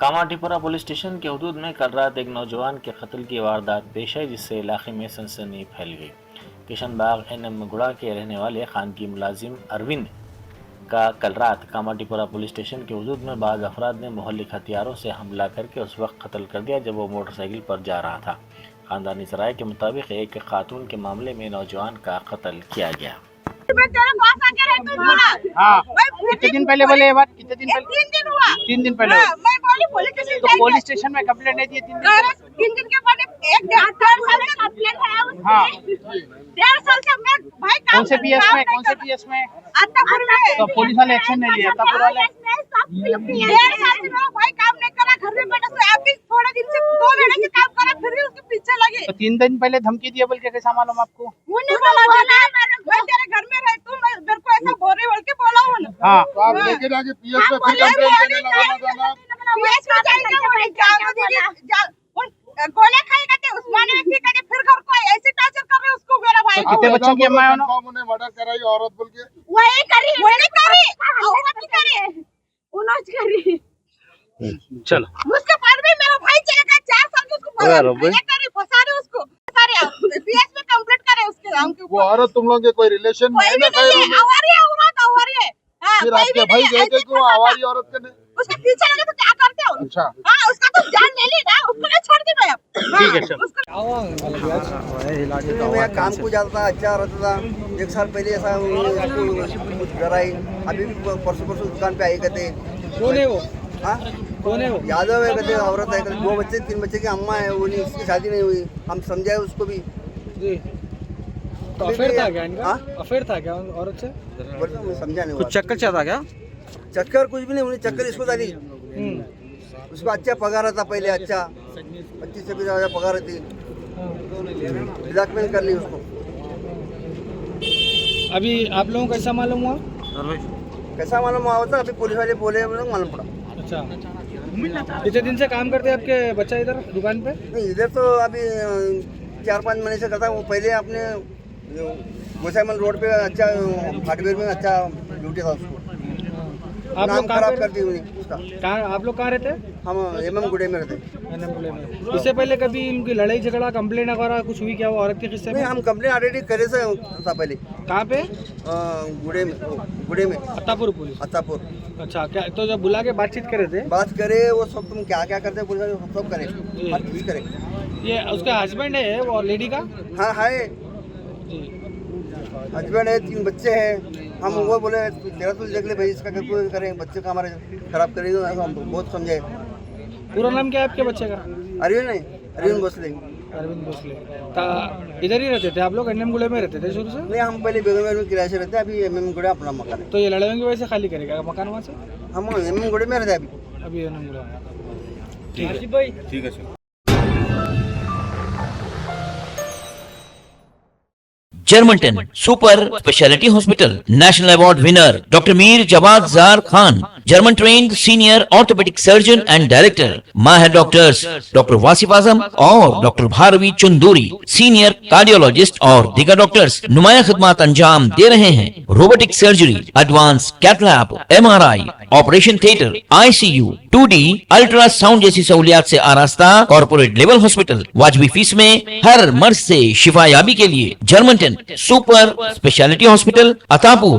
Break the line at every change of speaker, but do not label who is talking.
Kamathipura police station के हदूद में कल रात एक नौजवान के कत्ल की वारदात पेश है, जिससे इलाके में सनसनी फैल गई। किशन बाग एनएम गुड़ा के रहने वाले खानगी मुलाजिम अरविंद का कल रात कामाटीपुरा पुलिस स्टेशन के हदूद में बाज़ अफराद ने मुहल्लिक हथियारों से हमला करके उस वक्त कत्ल कर दिया जब वो मोटरसाइकिल पर जा रहा था। खानदानी सराय के मुताबिक एक खातून के मामले में नौजवान का कत्ल किया गया।
हाँ, कितने दिन पहले बोले ये बात? कितने दिन पहले? 3 दिन हुआ। 3 दिन पहले
मैं बोली पुलिस
स्टेशन में कंप्लेंट नहीं दी?
3 दिन के बाद एक 1.5 साल का कंप्लेंट है उसमें।
हाँ।
1.5 साल से मैं भाई
कौन से पीएस में?
अत्तापुर में।
तो पुलिस वाले एक्शन नहीं लिया? अत्तापुर वाले
1.5 साल से मेरा भाई काम नहीं करा, घर में बैठा था। अभी थोड़े दिन से 2 महीने से काम करा, फिर भी उसके पीछे लगे।
तो 3 दिन पहले धमकी दिया बोल के कैसा मालूम आपको?
उन्हें बोला मैं तेरे घर में रह, तू मेरे को ऐसा बोल रही बोल के बोला हूँ।
हाँ,
तो आप लेके जाके पीएस में फिर कंप्लेंट देने लगाना था ना।
पीएस में जाएंगे, गोले खाएगा थे, उस्मानी में फेंका थे, फिर घर को ऐसे टॉर्चर कर रहे उसको मेरा भाई।
कितने बच्चों की अम्मा है?
उन्होंने मर्डर कराई औरत बोल के
वही करी औरत करी उन्होंने करी।
चलो
उसके बाद भी मेरा भाई चला गया 4 साल के, उसको फंसा रहे उसको सारे पीएस में कंप्लेंट करे उसके हमके।
वो औरत तुम लोग के कोई रिलेशन में है ना?
आवारी है।
फिर आपके भाई गए थे क्यों आवारी औरत के?
उसके पीछे लगे तो क्या करते हो?
अच्छा,
हाँ, उसका तो जान ले ली ना, उसको नहीं छोड़ दी मैं।
ठीक है, चलो।
मैं काम को जाता था, अच्छा रहता था। 1 साल पहले ऐसा कुछ घर आई, अभी भी परसों दुकान पे आई कहते।
कौन है वो?
हाँ,
कौन है वो?
यादव है कहते, औरत है कहते, 2 बच्चे 3 बच्चे की अम्मा है, वो नहीं, उसकी शादी नहीं हुई। हम समझाए उसको भी।
जी, तो अफेयर था क्या इनका?
हाँ?
अफेयर था क्या औरत से?
बोलते समझा नहीं।
कुछ चक्कर चला क्या?
चक्कर कुछ भी नहीं, उन्हें चक्कर इसको डाली। उसको अच्छा पगार था पहले, अच्छा 25-26 पगार थी। ब्लैकमेल कर ली उसको।
अभी आप लोगों को कैसा मालूम हुआ?
कैसा मालूम हुआ था? अभी पुलिस वाले बोले, मालूम पड़ा।
अच्छा, कितने दिन से काम करते हैं आपके बच्चा इधर दुकान पे?
नहीं, इधर तो अभी 4-5 महीने से करता। वो पहले अपने गोसाईमल रोड पे अच्छा हार्डवेयर में अच्छा ड्यूटी था उसको।
आप
नाम
लोग
खराब कर दी उन्हें उसका।
आप लोग कहाँ रहते हैं?
हम एमएम गुड़े में रहते।
इससे पहले कभी इनकी लड़ाई झगड़ा कंप्लेंट वगैरह कुछ हुई क्या वो औरत के किस्से में?
नहीं, हम कंप्लेन ऑलरेडी करे से था पहले।
कहाँ पे?
गुड़े में
अत्तापुर पुलिस।
अत्तापुर।
अच्छा, क्या तो जब बुला के बातचीत करे थे?
बात करे वो सब, तुम क्या क्या करते पुलिस वाले सब करे, हर चीज करे।
ये उसका हस्बैंड है वो लेडी का?
हाँ है,
जी,
हस्बैंड है, 3 बच्चे हैं। हम वो बोले तेरा तो देख ले भाई, इसका क्या करें, बच्चे का हमारे खराब करेंगे। हम बहुत समझाए।
पूरा नाम क्या है आपके बच्चे का?
अरविंद भोसले।
अरविंद भोसले। इधर ही रहते थे आप लोग? एनएम गुड़े में रहते थे शुरू से?
नहीं, हम पहले बेगम में किराए से रहते, अभी एमएम गुड़े अपना मकान है।
तो ये लड़ाइयों की वजह से खाली करेगा मकान वहाँ से?
हम एमएम गुड़े में रहते
अभी एनएम गुड़े में। ठीक है।
जर्मनटन super speciality hospital, national award winner doctor Mir Jawad Jar Khan, German trained senior orthopaedic surgeon and director, माहिर डॉक्टर्स डॉक्टर वासिफ आजम और doctor Bharvi Chanduri, senior cardiologist और दीगर डॉक्टर्स नुमाया खिदमत अंजाम दे रहे हैं। Robotic surgery, advance cath lab, MRI, operation theatre, ICU, 2D ultrasound जैसी सहूलियात से आरास्ता कॉर्पोरेट लेवल हॉस्पिटल। वाजबी फीस में हर मर्ज से शिफायाबी के लिए Germanton super speciality hospital, Attapur.